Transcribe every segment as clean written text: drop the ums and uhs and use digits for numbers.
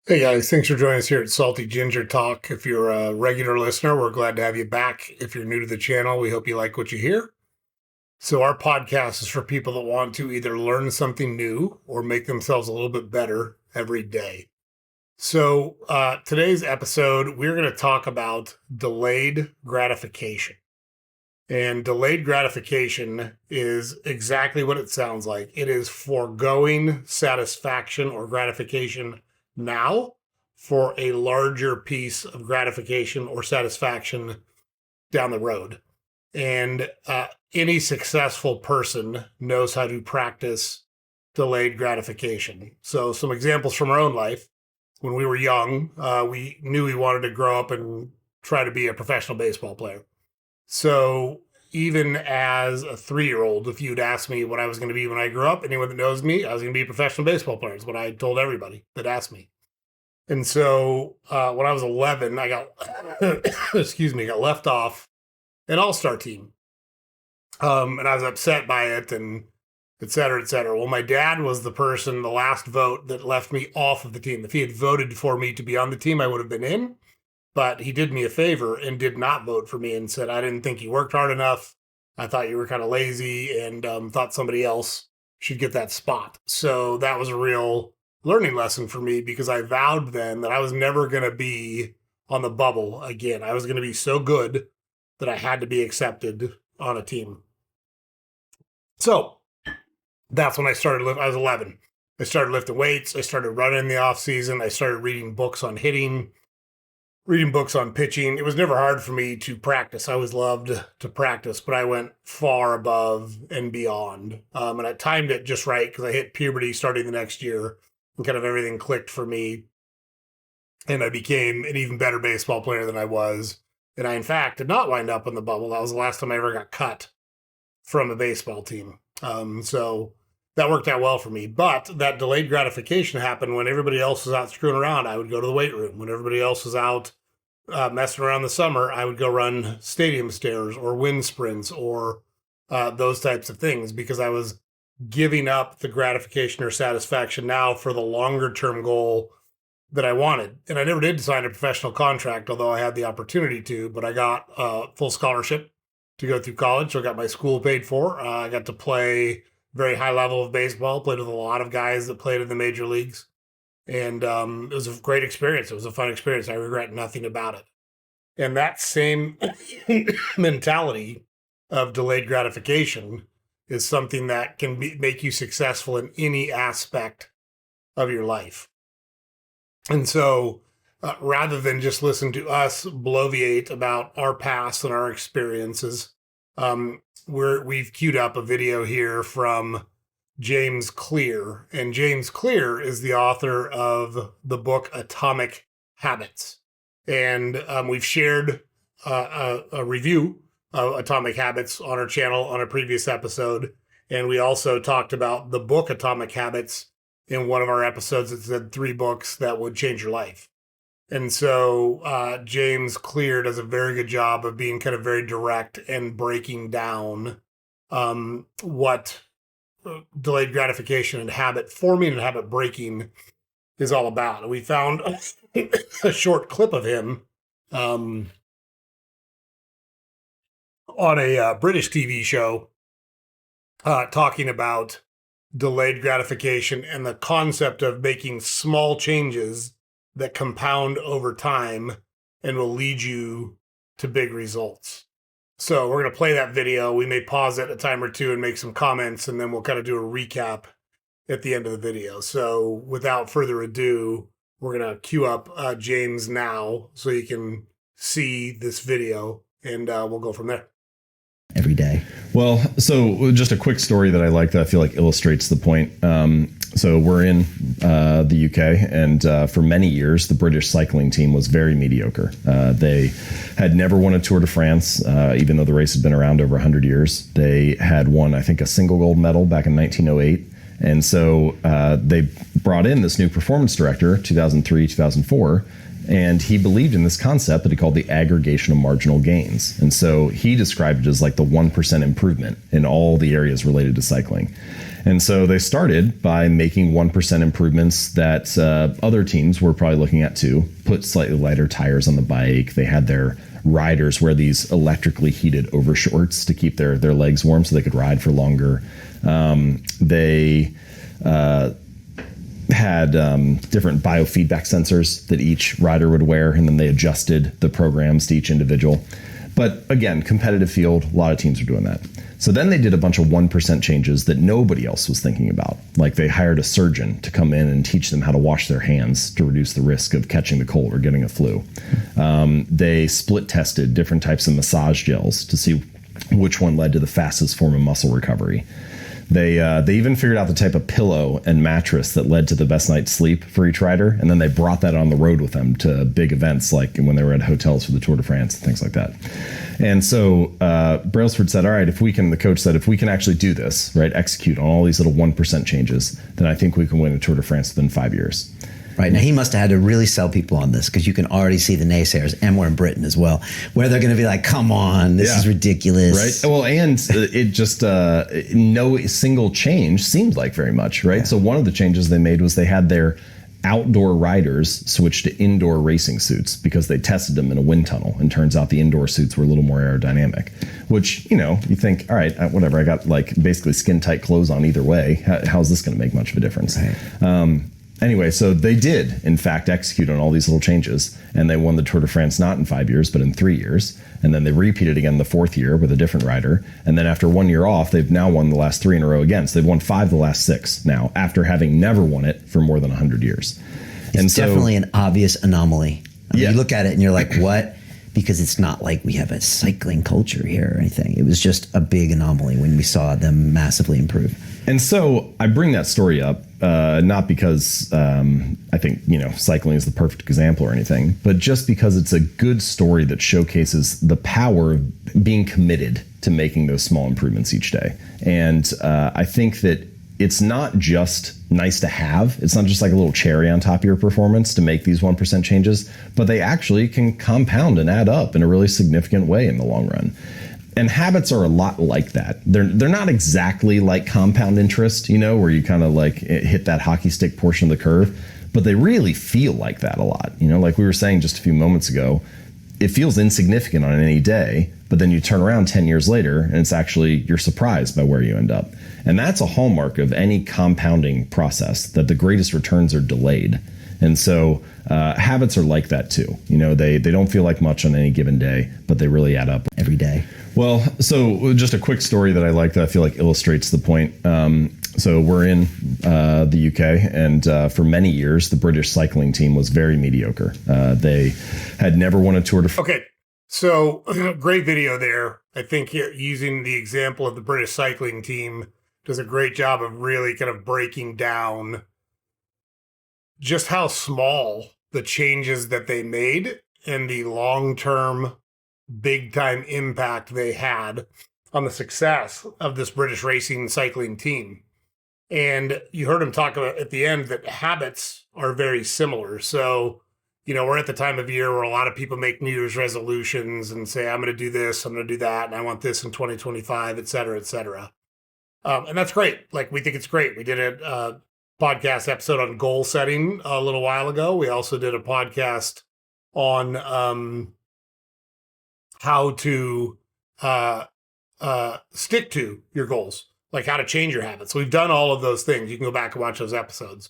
Hey guys, thanks for joining us here at Salty Ginger Talk. If you're a regular listener, we're glad to have you back. If you're new to the channel, we hope you like what you hear. So our podcast is for people that want to either learn something new or make themselves a little bit better every day. So today's episode, we're going to talk about delayed gratification. And delayed gratification is exactly what it sounds like. It is foregoing satisfaction or gratification now for a larger piece of gratification or satisfaction down the road. And any successful person knows how to practice delayed gratification. So some examples from our own life. When we were young, we knew we wanted to grow up and try to be a professional baseball player. So even as a 3-year-old, if you'd asked me what I was going to be when I grew up, anyone that knows me, I was going to be a professional baseball player is what I told everybody that asked me. And so when I was 11, I got, got left off an all-star team. And I was upset by it and et cetera, et cetera. Well, my dad was the last vote that left me off of the team. If he had voted for me to be on the team, I would have been in. But he did me a favor and did not vote for me and said, I didn't think you worked hard enough. I thought you were kind of lazy and thought somebody else should get that spot. So that was a real learning lesson for me because I vowed then that I was never going to be on the bubble again. I was going to be so good that I had to be accepted on a team. So that's when I started. I was 11. I started lifting weights. I started running in the off season. I started reading books on hitting, reading books on pitching. It was never hard for me to practice. I always loved to practice, but I went far above and beyond. And I timed it just right because I hit puberty starting the next year and kind of everything clicked for me. And I became an even better baseball player than I was. And I, in fact, did not wind up in the bubble. That was the last time I ever got cut from a baseball team. So that worked out well for me. But that delayed gratification happened when everybody else was out screwing around. I would go to the weight room. When everybody else was out messing around the summer, I would go run stadium stairs or wind sprints or those types of things because I was giving up the gratification or satisfaction now for the longer term goal that I wanted. And I never did sign a professional contract, although I had the opportunity to, but I got a full scholarship to go through college. So I got my school paid for. I got to play very high level of baseball, played with a lot of guys that played in the major leagues. And it was a great experience. It was a fun experience. I regret nothing about it. And that same mentality of delayed gratification is something that can make you successful in any aspect of your life. And so rather than just listen to us bloviate about our past and our experiences, we've queued up a video here from James Clear. And James Clear is the author of the book Atomic Habits. And we've shared a review of Atomic Habits on our channel on a previous episode. And we also talked about the book Atomic Habits in one of our episodes that said 3 books that would change your life. And so James Clear does a very good job of being kind of very direct and breaking down what delayed gratification and habit forming and habit breaking is all about. And we found a short clip of him on a British TV show talking about delayed gratification and the concept of making small changes that compound over time and will lead you to big results. So we're going to play that video. We may pause it a time or two and make some comments, and then we'll kind of do a recap at the end of the video. So without further ado, we're going to queue up James now so you can see this video, and we'll go from there. Every day. Well, so just a quick story that I like that I feel like illustrates the point. So we're in the UK, and for many years, the British cycling team was very mediocre. They had never won a Tour de France, even though the race had been around over 100 years. They had won, I think, a single gold medal back in 1908. And so they brought in this new performance director, 2003, 2004, and he believed in this concept that he called the aggregation of marginal gains. And so he described it as like the 1% improvement in all the areas related to cycling. And so they started by making 1% improvements that other teams were probably looking at too. Put slightly lighter tires on the bike. They had their riders wear these electrically heated overshorts to keep their legs warm so they could ride for longer. They had different biofeedback sensors that each rider would wear, and then they adjusted the programs to each individual. But again, competitive field, a lot of teams are doing that. So then they did a bunch of 1% changes that nobody else was thinking about. Like they hired a surgeon to come in and teach them how to wash their hands to reduce the risk of catching the cold or getting a flu. They split tested different types of massage gels to see which one led to the fastest form of muscle recovery. They even figured out the type of pillow and mattress that led to the best night's sleep for each rider, and then they brought that on the road with them to big events like when they were at hotels for the Tour de France and things like that. And so Brailsford said, all right, the coach said, if we can actually do this, right, execute on all these little 1% changes, then I think we can win a Tour de France within 5 years. Right. Now, he must have had to really sell people on this because you can already see the naysayers, and we're in Britain as well, where they're going to be like, come on, this is ridiculous. Right. Well, and it just, no single change seemed like very much, right? Yeah. So one of the changes they made was they had their outdoor riders switch to indoor racing suits because they tested them in a wind tunnel, and turns out the indoor suits were a little more aerodynamic, which, you think, all right, whatever, I got like basically skin tight clothes on either way. How's this going to make much of a difference? Right. Anyway, so they did, in fact, execute on all these little changes, and they won the Tour de France not in 5 years, but in 3 years. And then they repeated again the fourth year with a different rider. And then after 1 year off, they've now won the last 3 in a row again. So they've won 5 of the last 6 now, after having never won it for more than 100 years. It's definitely an obvious anomaly. You look at it and you're like, what? Because it's not like we have a cycling culture here or anything. It was just a big anomaly when we saw them massively improve. And so I bring that story up, not because I think, cycling is the perfect example or anything, but just because it's a good story that showcases the power of being committed to making those small improvements each day. And I think that it's not just nice to have. It's not just like a little cherry on top of your performance to make these 1% changes, but they actually can compound and add up in a really significant way in the long run. And habits are a lot like that. They're not exactly like compound interest, where you kind of like hit that hockey stick portion of the curve, but they really feel like that a lot. Like we were saying just a few moments ago, it feels insignificant on any day, but then you turn around 10 years later and it's actually, you're surprised by where you end up. And that's a hallmark of any compounding process, that the greatest returns are delayed. And so habits are like that too. They don't feel like much on any given day, but they really add up every day. Well, so just a quick story that I like that I feel like illustrates the point. So we're in the UK, and for many years, the British cycling team was very mediocre. They had never won a Tour de France. Okay, so great video there. I think using the example of the British cycling team does a great job of really kind of breaking down just how small the changes that they made and the long-term big-time impact they had on the success of this British racing cycling team. And you heard him talk about at the end that habits are very similar. So, we're at the time of year where a lot of people make New Year's resolutions and say, I'm going to do this, I'm going to do that, and I want this in 2025, et cetera, et cetera. And that's great. Like, we think it's great. We did a podcast episode on goal setting a little while ago. We also did a podcast on how to stick to your goals, like how to change your habits. So we've done all of those things. You can go back and watch those episodes.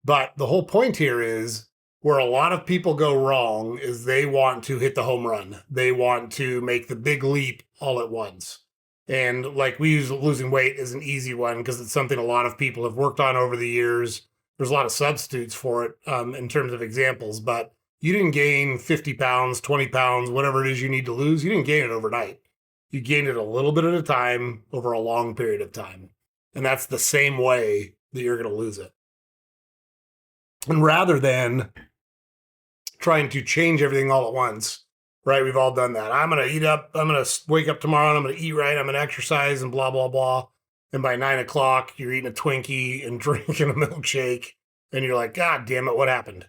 But the whole point here is where a lot of people go wrong is they want to hit the home run. They want to make the big leap all at once. And like we use losing weight as an easy one because it's something a lot of people have worked on over the years. There's a lot of substitutes for it in terms of examples, but you didn't gain 50 pounds, 20 pounds, whatever it is you need to lose. You didn't gain it overnight. You gained it a little bit at a time over a long period of time. And that's the same way that you're going to lose it. And rather than trying to change everything all at once, right? We've all done that. I'm going to eat up. I'm going to wake up tomorrow and I'm going to eat right. I'm going to exercise and blah, blah, blah. And by 9 o'clock, you're eating a Twinkie and drinking a milkshake. And you're like, God damn it, what happened?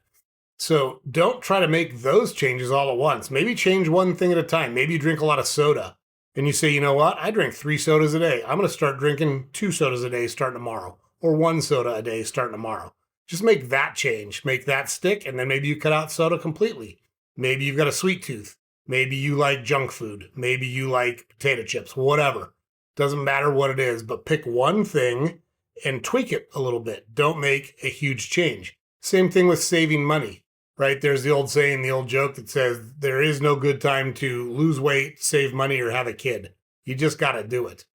So don't try to make those changes all at once. Maybe change one thing at a time. Maybe you drink a lot of soda and you say, you know what, I drink 3 sodas a day. I'm going to start drinking 2 sodas a day starting tomorrow, or 1 soda a day starting tomorrow. Just make that change, make that stick, and then maybe you cut out soda completely. Maybe you've got a sweet tooth. Maybe you like junk food. Maybe you like potato chips, whatever. Doesn't matter what it is, but pick one thing and tweak it a little bit. Don't make a huge change. Same thing with saving money, right? There's the old saying, the old joke that says there is no good time to lose weight, save money, or have a kid. You just got to do it.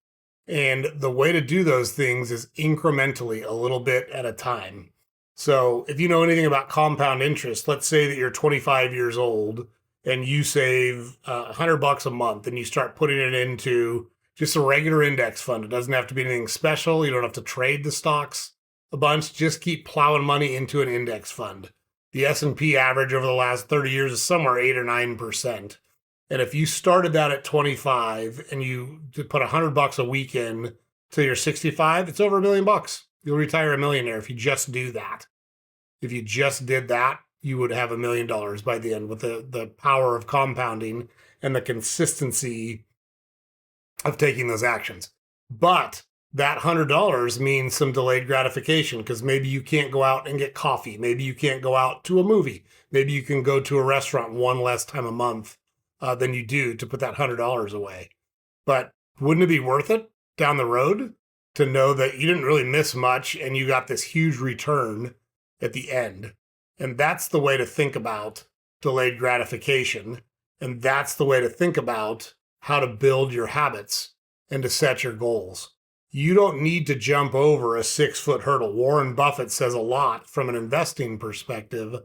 And the way to do those things is incrementally, a little bit at a time. So if you know anything about compound interest, let's say that you're 25 years old and you save $100 a month and you start putting it into just a regular index fund. It doesn't have to be anything special. You don't have to trade the stocks a bunch. Just keep plowing money into an index fund. The S&P average over the last 30 years is somewhere 8 or 9%. And if you started that at 25 and you put $100 a week in till you're 65, it's over $1 million. You'll retire a millionaire if you just do that. If you just did that, you would have $1 million by the end with the power of compounding and the consistency of taking those actions. But that $100 means some delayed gratification because maybe you can't go out and get coffee. Maybe you can't go out to a movie. Maybe you can go to a restaurant one less time a month than you do to put that $100 away. But wouldn't it be worth it down the road to know that you didn't really miss much and you got this huge return at the end? And that's the way to think about delayed gratification. And that's the way to think about how to build your habits and to set your goals. You don't need to jump over a 6-foot hurdle. Warren Buffett says a lot from an investing perspective.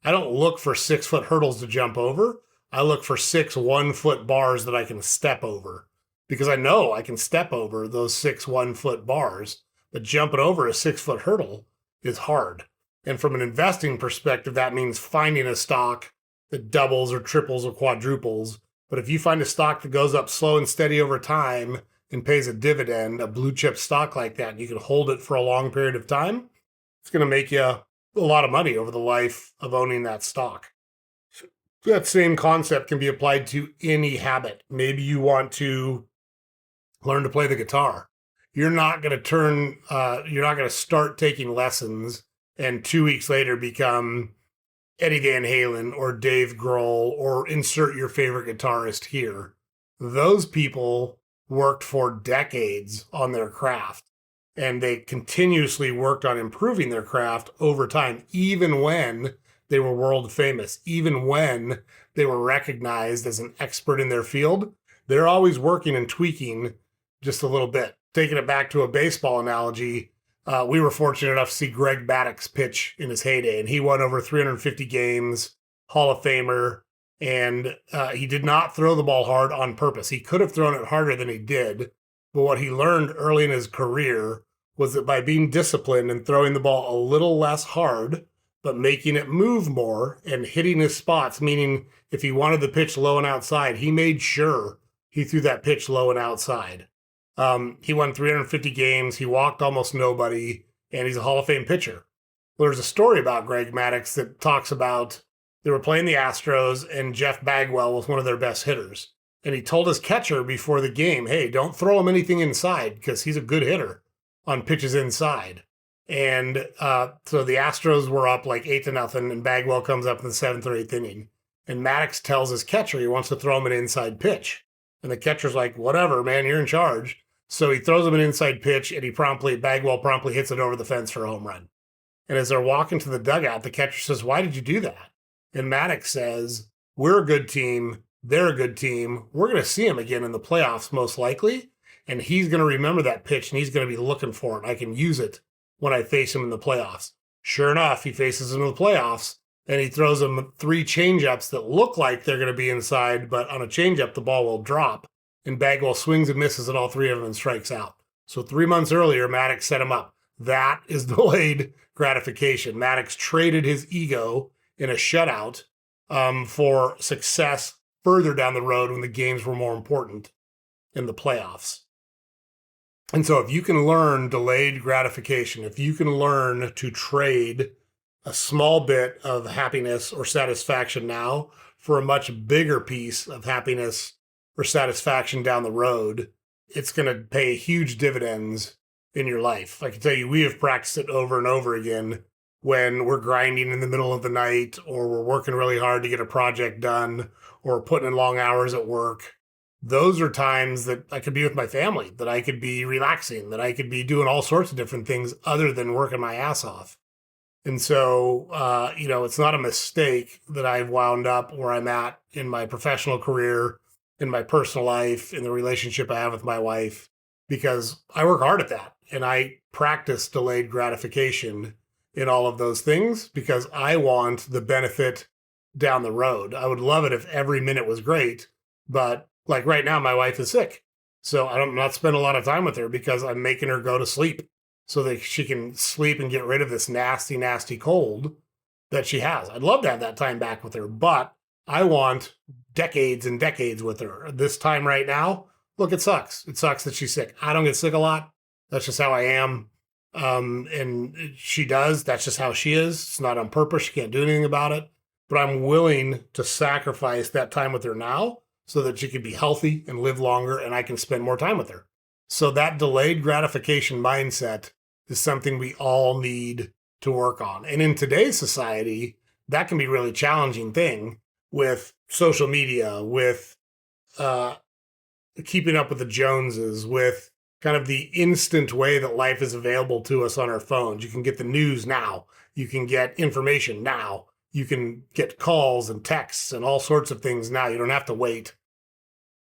I don't look for 6-foot hurdles to jump over. I look for 6 1-foot bars that I can step over because I know I can step over those 6 1-foot bars, but jumping over a 6-foot hurdle is hard. And from an investing perspective, that means finding a stock that doubles or triples or quadruples. But if you find a stock that goes up slow and steady over time and pays a dividend, a blue chip stock like that, and you can hold it for a long period of time, it's going to make you a lot of money over the life of owning that stock. That same concept can be applied to any habit. Maybe you want to learn to play the guitar. You're not going to start taking lessons and 2 weeks later become Eddie Van Halen or Dave Grohl or insert your favorite guitarist here. Those people worked for decades on their craft and they continuously worked on improving their craft over time, even when they were world famous, even when they were recognized as an expert in their field. They're always working and tweaking just a little bit. Taking it back to a baseball analogy, we were fortunate enough to see Greg Maddux pitch in his heyday, and he won over 350 games, Hall of Famer, and he did not throw the ball hard on purpose. He could have thrown it harder than he did, but what he learned early in his career was that by being disciplined and throwing the ball a little less hard, but making it move more and hitting his spots, meaning if he wanted the pitch low and outside, he made sure he threw that pitch low and outside. He won 350 games. He walked almost nobody, and he's a Hall of Fame pitcher. Well, there's a story about Greg Maddux that talks about they were playing the Astros, and Jeff Bagwell was one of their best hitters. And he told his catcher before the game, hey, don't throw him anything inside because he's a good hitter on pitches inside. And so the Astros were up like 8-0, and Bagwell comes up in the 7th or 8th inning. And Maddux tells his catcher he wants to throw him an inside pitch. And the catcher's like, whatever, man, you're in charge. So he throws him an inside pitch, and Bagwell promptly hits it over the fence for a home run. And as they're walking to the dugout, the catcher says, why did you do that? And Maddux says, we're a good team. They're a good team. We're going to see him again in the playoffs, most likely. And he's going to remember that pitch, and he's going to be looking for it. I can use it when I face him in the playoffs. Sure enough, he faces him in the playoffs, and he throws him 3 changeups that look like they're going to be inside, but on a changeup, the ball will drop. And Bagwell swings and misses at all 3 of them and strikes out. So 3 months earlier, Maddux set him up. That is delayed gratification. Maddux traded his ego in a shutout for success further down the road when the games were more important in the playoffs. And so if you can learn delayed gratification, if you can learn to trade a small bit of happiness or satisfaction now for a much bigger piece of happiness or satisfaction down the road, it's going to pay huge dividends in your life. I can tell you, we have practiced it over and over again when we're grinding in the middle of the night, or we're working really hard to get a project done, or putting in long hours at work. Those are times that I could be with my family, that I could be relaxing, that I could be doing all sorts of different things other than working my ass off. And so, it's not a mistake that I've wound up where I'm at in my professional career, in my personal life, in the relationship I have with my wife, because I work hard at that. And I practice delayed gratification in all of those things because I want the benefit down the road. I would love it if every minute was great, but like right now, my wife is sick. So I'm not spending a lot of time with her because I'm making her go to sleep so that she can sleep and get rid of this nasty, nasty cold that she has. I'd love to have that time back with her, but I want decades and decades with her. This time right now, look, it sucks. It sucks that she's sick. I don't get sick a lot. That's just how I am. And she does. That's just how she is. It's not on purpose. She can't do anything about it. But I'm willing to sacrifice that time with her now so that she can be healthy and live longer and I can spend more time with her. So that delayed gratification mindset is something we all need to work on. And in today's society, that can be a really challenging thing with social media, with keeping up with the Joneses, with kind of the instant way that life is available to us on our phones. You can get the news now. You can get information now. You can get calls and texts and all sorts of things now. You don't have to wait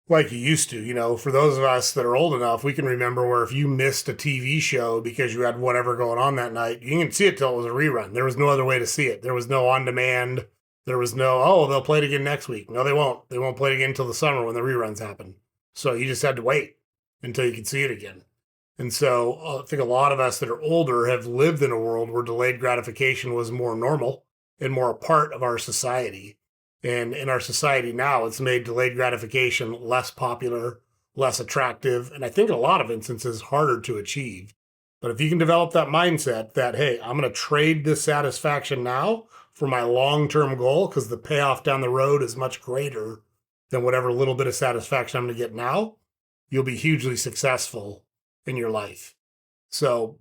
like you used to. For those of us that are old enough, we can remember where if you missed a TV show because you had whatever going on that night, you can see it till it was a rerun. There was no other way to see it. There was no on demand. There was no, they'll play it again next week. No, they won't. They won't play it again until the summer when the reruns happen. So you just had to wait until you could see it again. And so I think a lot of us that are older have lived in a world where delayed gratification was more normal and more a part of our society. And in our society now, it's made delayed gratification less popular, less attractive, and I think in a lot of instances harder to achieve. But if you can develop that mindset that, hey, I'm going to trade this satisfaction now for my long-term goal because the payoff down the road is much greater than whatever little bit of satisfaction I'm going to get now, you'll be hugely successful in your life. So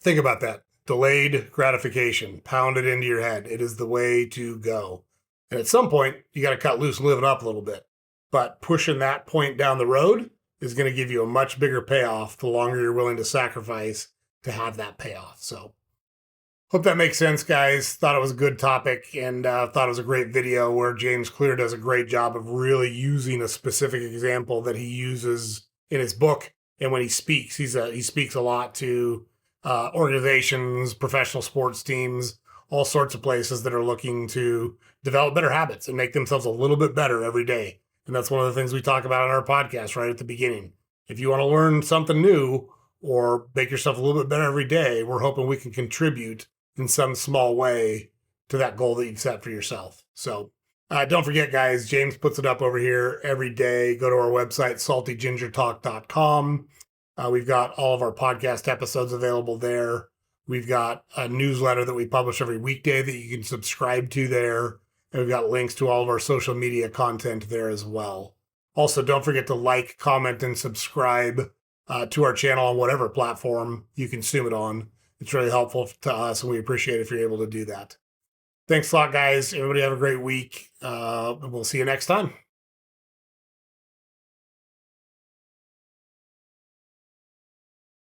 think about that. Delayed gratification, pound it into your head. It is the way to go. And at some point, you got to cut loose and live it up a little bit. But pushing that point down the road is going to give you a much bigger payoff the longer you're willing to sacrifice to have that payoff. So hope that makes sense, guys. Thought it was a good topic and thought it was a great video where James Clear does a great job of really using a specific example that he uses in his book. And when he speaks, he speaks a lot to organizations, professional sports teams, all sorts of places that are looking to develop better habits and make themselves a little bit better every day. And that's one of the things we talk about on our podcast right at the beginning. If you want to learn something new or make yourself a little bit better every day, we're hoping we can contribute in some small way to that goal that you've set for yourself. So don't forget, guys, James puts it up over here every day. Go to our website, saltygingertalk.com. We've got all of our podcast episodes available there. We've got a newsletter that we publish every weekday that you can subscribe to there. And we've got links to all of our social media content there as well. Also, don't forget to like, comment, and subscribe to our channel on whatever platform you consume it on. It's really helpful to us, and we appreciate it if you're able to do that. Thanks a lot, guys. Everybody have a great week. We'll see you next time.